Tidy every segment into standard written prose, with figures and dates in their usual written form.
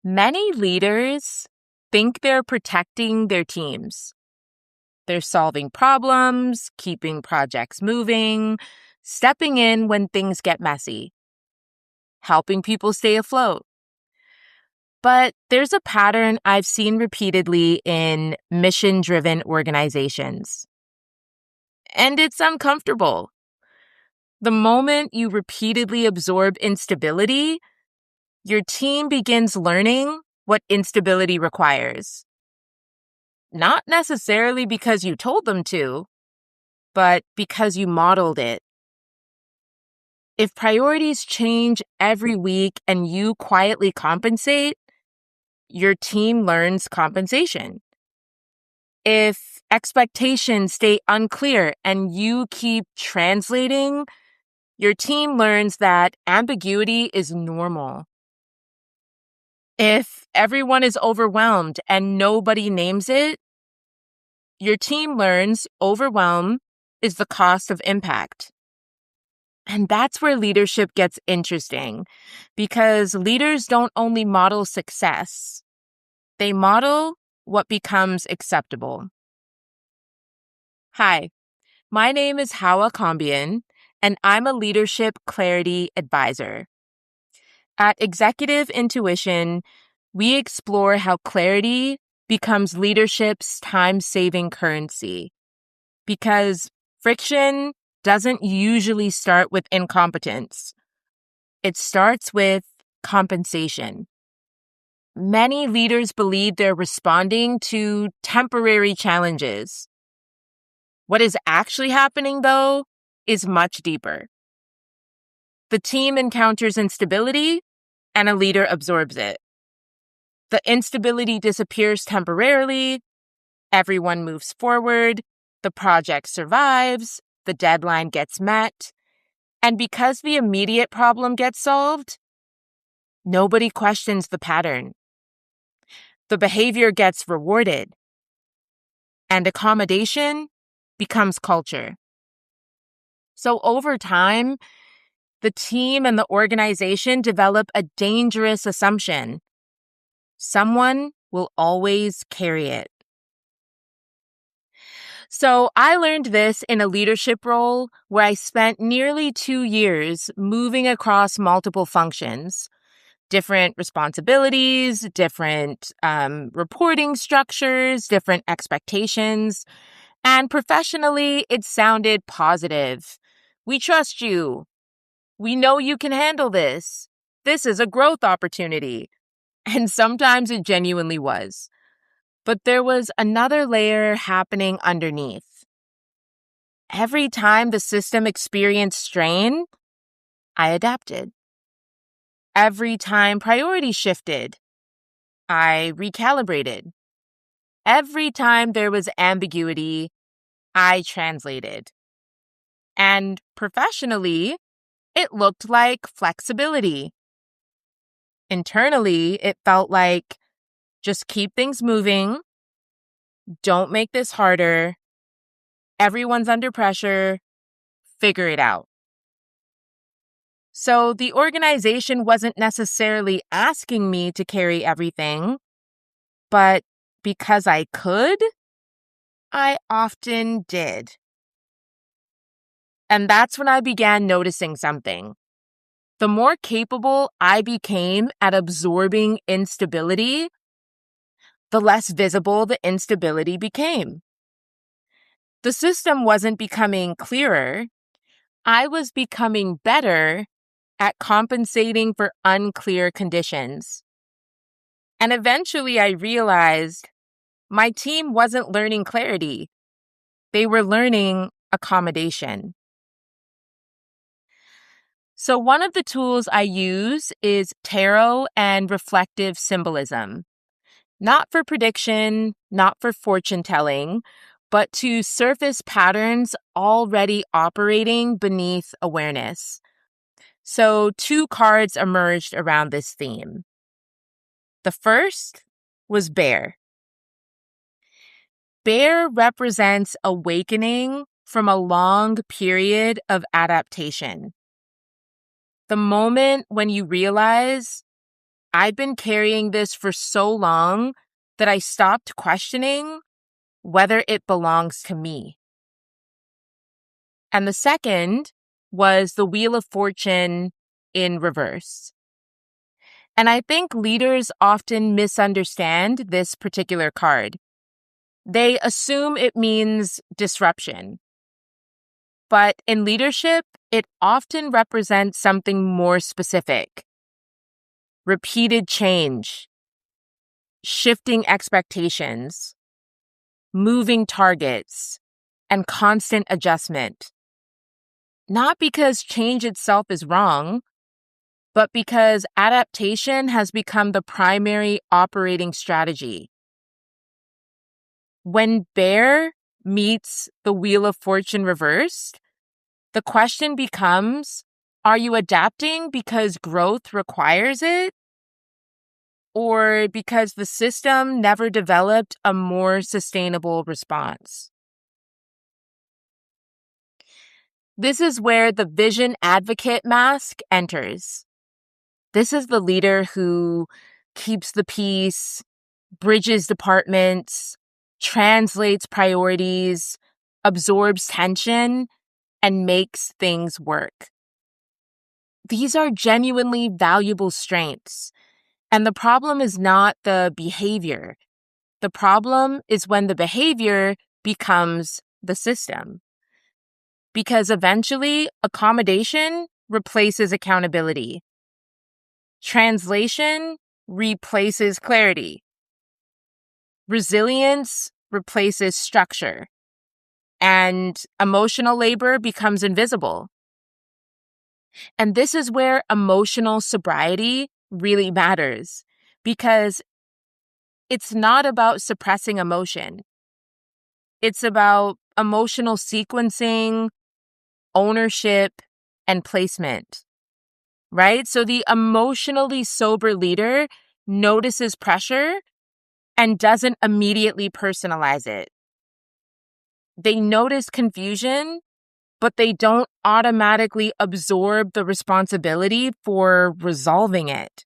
Many leaders think they're protecting their teams. They're solving problems, keeping projects moving, stepping in when things get messy, helping people stay afloat. But there's a pattern I've seen repeatedly in mission-driven organizations. And it's uncomfortable. The moment you repeatedly absorb instability, your team begins learning what instability requires. Not necessarily because you told them to, but because you modeled it. If priorities change every week and you quietly compensate, your team learns compensation. If expectations stay unclear and you keep translating, your team learns that ambiguity is normal. If everyone is overwhelmed and nobody names it, your team learns overwhelm is the cost of impact. And that's where leadership gets interesting, because leaders don't only model success, they model what becomes acceptable. Hi, my name is Hawa Kambian, and I'm a leadership clarity advisor. At Executive Intuition, we explore how clarity becomes leadership's time-saving currency. Because friction doesn't usually start with incompetence. It starts with compensation. Many leaders believe they're responding to temporary challenges. What is actually happening, though, is much deeper. The team encounters instability, and a leader absorbs it. The instability disappears temporarily, everyone moves forward, the project survives, the deadline gets met, and because the immediate problem gets solved, nobody questions the pattern. The behavior gets rewarded, and accommodation becomes culture. So over time, the team and the organization develop a dangerous assumption. Someone will always carry it. So I learned this in a leadership role where I spent nearly 2 years moving across multiple functions, different responsibilities, different reporting structures, different expectations. And professionally, it sounded positive. We trust you. We know you can handle this. This is a growth opportunity. And sometimes it genuinely was. But there was another layer happening underneath. Every time the system experienced strain, I adapted. Every time priorities shifted, I recalibrated. Every time there was ambiguity, I translated. And professionally, it looked like flexibility. Internally, it felt like just keep things moving. Don't make this harder. Everyone's under pressure. Figure it out. So the organization wasn't necessarily asking me to carry everything, but because I could, I often did. And that's when I began noticing something. The more capable I became at absorbing instability, the less visible the instability became. The system wasn't becoming clearer. I was becoming better at compensating for unclear conditions. And eventually I realized my team wasn't learning clarity. They were learning accommodation. So one of the tools I use is tarot and reflective symbolism. Not for prediction, not for fortune telling, but to surface patterns already operating beneath awareness. So 2 cards emerged around this theme. The first was Bear. Bear represents awakening from a long period of adaptation. The moment when you realize I've been carrying this for so long that I stopped questioning whether it belongs to me. And the second was the Wheel of Fortune in reverse. And I think leaders often misunderstand this particular card. They assume it means disruption. But in leadership, it often represents something more specific. Repeated change, shifting expectations, moving targets, and constant adjustment. Not because change itself is wrong, but because adaptation has become the primary operating strategy. When Bear meets the Wheel of Fortune reversed, the question becomes, are you adapting because growth requires it? Or because the system never developed a more sustainable response? This is where the vision advocate mask enters. This is the leader who keeps the peace, bridges departments, translates priorities, absorbs tension, and makes things work. These are genuinely valuable strengths. And the problem is not the behavior. The problem is when the behavior becomes the system. Because eventually, accommodation replaces accountability. Translation replaces clarity. Resilience replaces structure. And emotional labor becomes invisible. And this is where emotional sobriety really matters, because it's not about suppressing emotion. It's about emotional sequencing, ownership, and placement, right? So the emotionally sober leader notices pressure and doesn't immediately personalize it. They notice confusion, but they don't automatically absorb the responsibility for resolving it.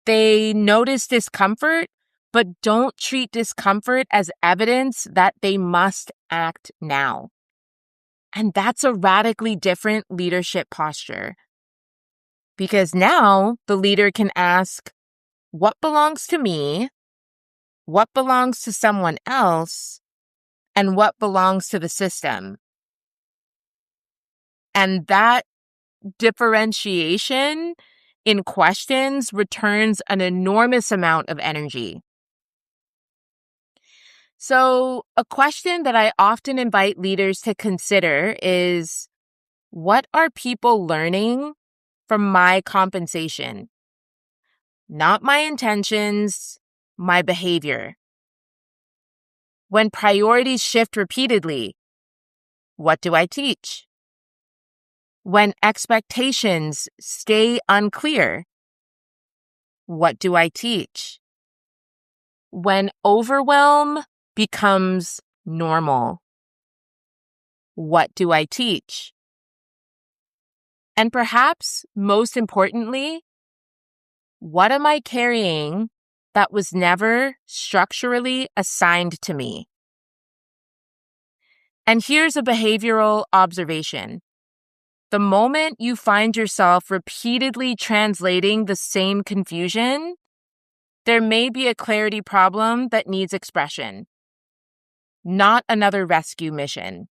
They notice discomfort, but don't treat discomfort as evidence that they must act now. And that's a radically different leadership posture. Because now the leader can ask, what belongs to me? What belongs to someone else? And what belongs to the system? And that differentiation in questions returns an enormous amount of energy. So, a question that I often invite leaders to consider is, what are people learning from my compensation? Not my intentions, my behavior. When priorities shift repeatedly, what do I teach? When expectations stay unclear, what do I teach? When overwhelm becomes normal, what do I teach? And perhaps most importantly, what am I carrying that was never structurally assigned to me? And here's a behavioral observation. The moment you find yourself repeatedly translating the same confusion, there may be a clarity problem that needs expression, not another rescue mission.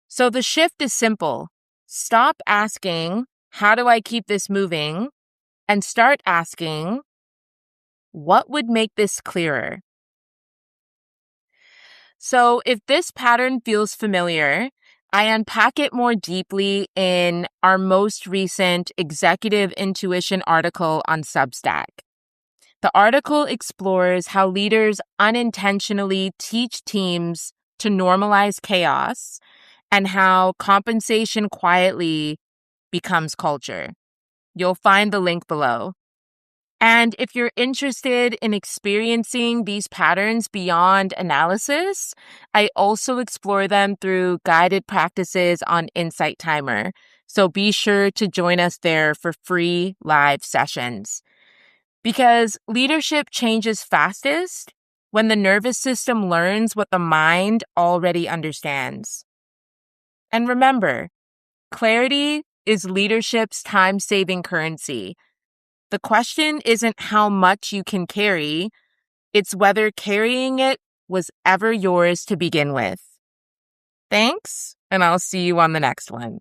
So the shift is simple. Stop asking, how do I keep this moving? And start asking, what would make this clearer? So if this pattern feels familiar, I unpack it more deeply in our most recent Executive Intuition article on Substack. The article explores how leaders unintentionally teach teams to normalize chaos and how compensation quietly becomes culture. You'll find the link below. And if you're interested in experiencing these patterns beyond analysis, I also explore them through guided practices on Insight Timer. So be sure to join us there for free live sessions. Because leadership changes fastest when the nervous system learns what the mind already understands. And remember, clarity is leadership's time-saving currency. The question isn't how much you can carry, it's whether carrying it was ever yours to begin with. Thanks, and I'll see you on the next one.